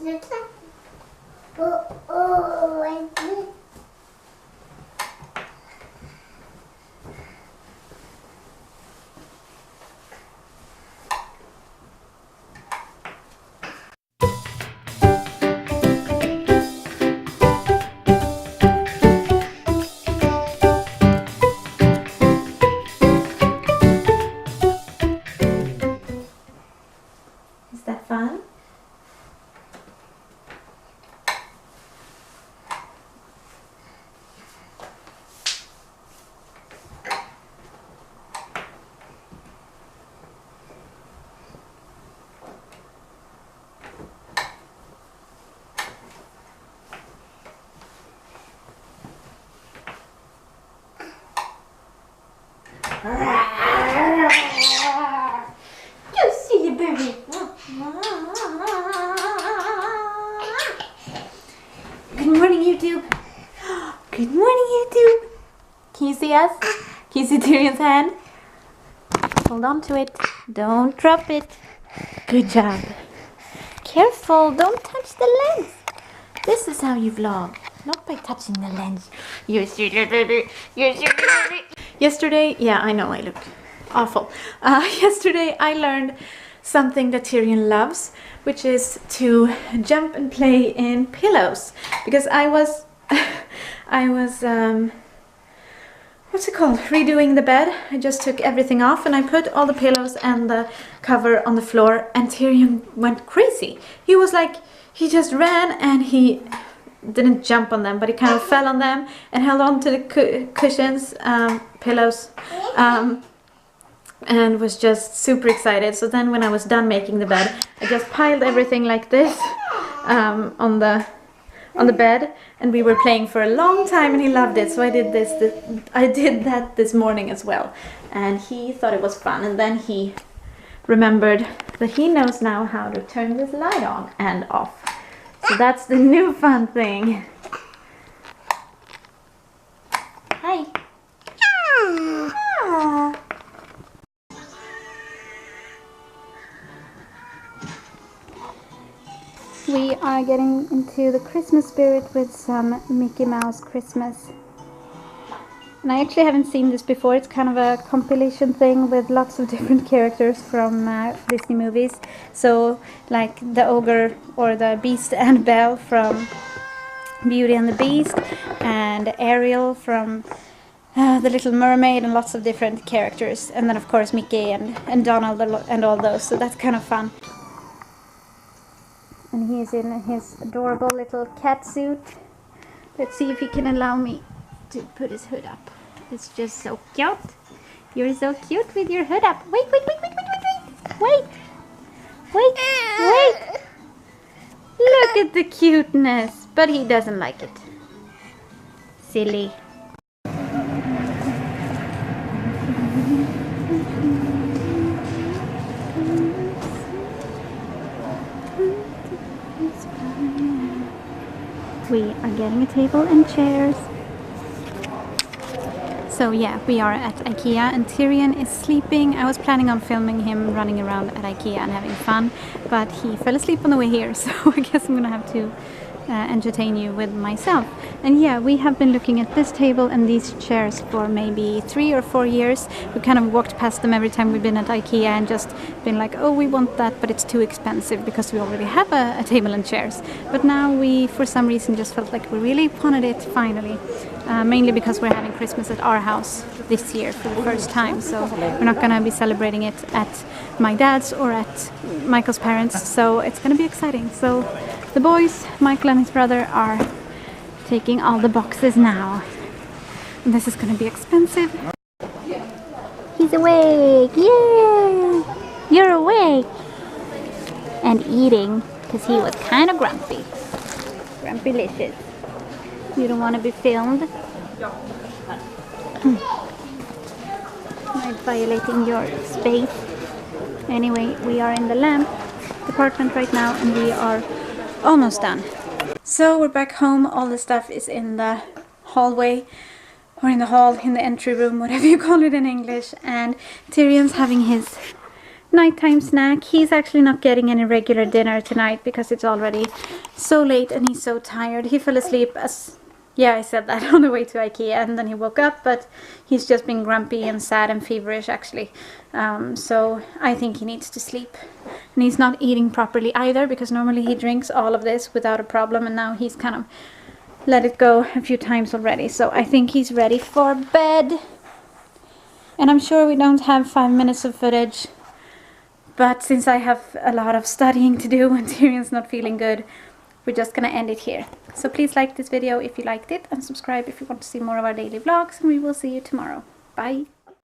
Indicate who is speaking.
Speaker 1: Is that fun? You silly baby. Good morning, YouTube. Good morning, YouTube. Can you see us? Can you see Tyrion's hand? Hold on to it. Don't drop it. Good job. Careful, don't touch the lens. This is how you vlog. Not by touching the lens. You silly baby. You silly baby. Yesterday, yeah, I know I look awful. Yesterday I learned something that Tyrion loves, which is to jump and play in pillows. Because I was, what's it called? Redoing the bed. I just took everything off and I put all the pillows and the cover on the floor, and Tyrion went crazy. He was like, he just ran and he didn't jump on them, but he kind of fell on them and held on to the cushions, pillows, and was just super excited. So then when I was done making the bed, I just piled everything like this on the bed, and we were playing for a long time and he loved it. So I did that this morning as well, and he thought it was fun. And then he remembered that he knows now how to turn this light on and off. So that's the new fun thing. Hi. Ah. We are getting into the Christmas spirit with some Mickey Mouse Christmas. And I actually haven't seen this before. It's kind of a compilation thing with lots of different characters from Disney movies. So like the ogre or the Beast and Belle from Beauty and the Beast, and Ariel from The Little Mermaid, and lots of different characters. And then of course Mickey and Donald and all those. So that's kind of fun. And he's in his adorable little cat suit. Let's see if he can allow me to put his hood up. It's just so cute. You're so cute with your hood up. Wait, wait, wait, wait, wait, wait, wait. Wait, wait. Look at the cuteness. But he doesn't like it. Silly. We are getting a table and chairs. So yeah, we are at IKEA and Tyrion is sleeping. I was planning on filming him running around at IKEA and having fun, but he fell asleep on the way here, so I guess I'm gonna have to entertain you with myself. And yeah, we have been looking at this table and these chairs for maybe 3 or 4 years. We kind of walked past them every time we've been at IKEA and just been like, oh, we want that, but it's too expensive because we already have a table and chairs. But now we, for some reason, just felt like we really wanted it finally. Mainly because we're having Christmas at our house this year for the first time, so we're not gonna be celebrating it at my dad's or at Michael's parents, so it's gonna be exciting. So the boys, Michael and his brother, are taking all the boxes now. And this is gonna be expensive. He's awake! Yay! You're awake! And eating, because he was kind of grumpy. Grumpy-licious. You don't want to be filmed? By violating your space. Anyway, we are in the lamp department right now and we are almost done. So we're back home. All the stuff is in the hallway, or in the hall, in the entry room, whatever you call it in English. And Tyrion's having his nighttime snack. He's actually not getting any regular dinner tonight because it's already so late and he's so tired. He fell asleep I said that on the way to IKEA, and then he woke up, but he's just been grumpy and sad and feverish actually. So I think he needs to sleep. And he's not eating properly either, because normally he drinks all of this without a problem, and now he's kind of let it go a few times already. So I think he's ready for bed. And I'm sure we don't have 5 minutes of footage, but since I have a lot of studying to do and Tyrion's not feeling good, we're just gonna end it here. So please like this video if you liked it, and subscribe if you want to see more of our daily vlogs, and we will see you tomorrow. Bye!